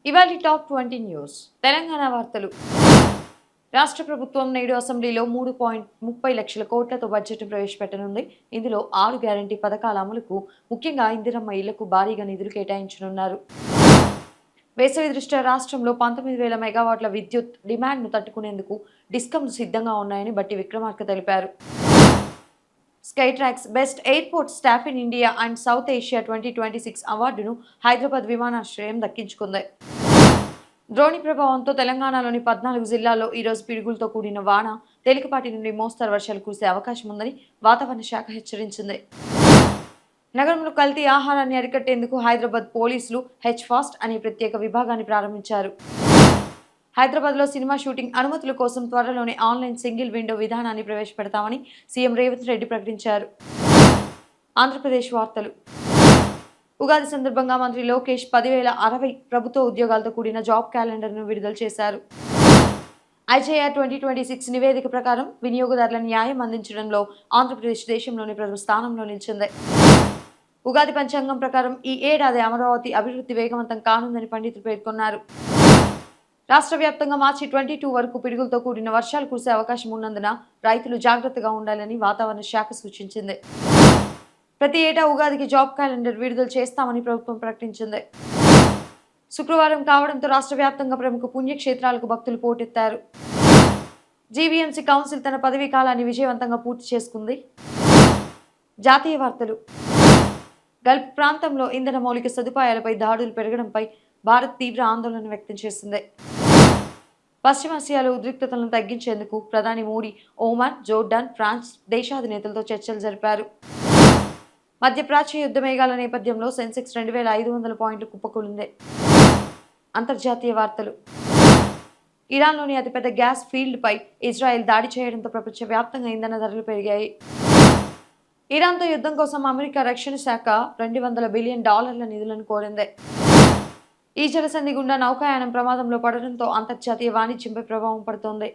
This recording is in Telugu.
ఇవాళ టాప్ 20 న్యూస్ తెలంగాణ వార్తలు. రాష్ట్ర ప్రభుత్వం నేడు అసెంబ్లీలో 3.30 లక్షల కోట్లతో బడ్జెట్ ప్రవేశపెట్టనుంది. ఇందులో 6 గ్యారంటీ పథకాల అమలుకు, ముఖ్యంగా ఇందిరమ్మ ఇళ్లకు భారీగా నిధులు కేటాయించనున్నారు. వేసవి దృష్ట్యా రాష్ట్రంలో 19,000 మెగావాట్ల విద్యుత్ డిమాండ్ను తట్టుకునేందుకు డిస్కంలు సిద్ధంగా ఉన్నాయని బట్టి విక్రమార్క తెలిపారు. Sky tracks best airport staff in India and south Asia 2026 అవార్డును హైదరాబాద్ విమానాశ్రయం దక్కించుకుంది. ద్రోణి ప్రభావంతో తెలంగాణలోని 14 జిల్లాల్లో ఈరోజు పిడుగులతో కూడిన వాన, తేలికపాటి నుండి మోస్తరు వర్షాలు కురిసే అవకాశం ఉందని వాతావరణ శాఖ హెచ్చరించింది. నగరంలో కల్తీ ఆహారాన్ని అరికట్టేందుకు హైదరాబాద్ పోలీసులు హెచ్-ఫాస్ట్ అనే ప్రత్యేక విభాగాన్ని ప్రారంభించారు. హైదరాబాద్లో సినిమా షూటింగ్ అనుమతుల కోసం త్వరలోనే ఆన్లైన్ సింగిల్ విండో విధానాన్ని ప్రవేశపెడతామని సీఎం రేవంత్ రెడ్డి ప్రకటించారు. ఆంధ్రప్రదేశ్ వార్తలు. ఉగాది సందర్భంగా మంత్రి లోకేష్ 10,060 ప్రభుత్వ ఉద్యోగాలతో కూడిన జాబ్ క్యాలెండర్ను విడుదల చేశారు. ఐజేఆర్ 2026 నివేదిక ప్రకారం వినియోగదారుల న్యాయం అందించడంలో ఆంధ్రప్రదేశ్ దేశంలోని ప్రథమ స్థానంలో నిలిచింది. ఉగాది పంచాంగం ప్రకారం ఈ ఏడాది అమరావతి అభివృద్ధి వేగవంతం కానుందని పండితులు పేర్కొన్నారు. రాష్ట్ర వ్యాప్తంగా మార్చి 22 వరకు పిడుగులతో కూడిన వర్షాలు కురిసే అవకాశం ఉన్నందున రైతులు జాగ్రత్తగా ఉండాలని వాతావరణ శాఖ సూచించింది. ప్రతి ఏటా ఉగాదికి జాబ్ క్యాలెండర్ విడుదల చేస్తామని ప్రభుత్వం ప్రకటించింది. శుక్రవారం కావడంతో రాష్ట్ర వ్యాప్తంగా ప్రముఖ పుణ్యక్షేత్రాలకు భక్తులు పోటెత్తారు. జీవీఎంసీ కౌన్సిల్ తన పదవీ కాలాన్ని విజయవంతంగా పూర్తి చేసుకుంది. జాతీయ వార్తలు. గల్ఫ్ ప్రాంతంలో ఇంధన మౌలిక సదుపాయాలపై దాడులు పెరగడంపై భారత్ తీవ్ర ఆందోళన వ్యక్తం చేసింది. పశ్చిమాసియాలో ఉద్రిక్తతలను తగ్గించేందుకు ప్రధాని మోడీ ఒమాన్, జోర్డాన్, ఫ్రాన్స్ దేశాధినేతలతో చర్చలు జరిపారు. మధ్యప్రాచ్య యుద్ధ మేఘాల నేపథ్యంలో సెన్సెక్స్ 2,500 పాయింట్లు కుప్పకూలింది. అంతర్జాతీయ వార్తలు. ఇరాన్లోని అతిపెద్ద గ్యాస్ ఫీల్డ్పై ఇజ్రాయెల్ దాడి చేయడంతో ప్రపంచవ్యాప్తంగా ఇంధన ధరలు పెరిగాయి. ఇరాన్తో యుద్ధం కోసం అమెరికా రక్షణ శాఖ $200 బిలియన్ నిధులను కోరింది. ఈ జలసంధి గుండా నౌకాయానం ప్రమాదంలో పడడంతో అంతర్జాతీయ వాణిజ్యంపై ప్రభావం పడుతోంది.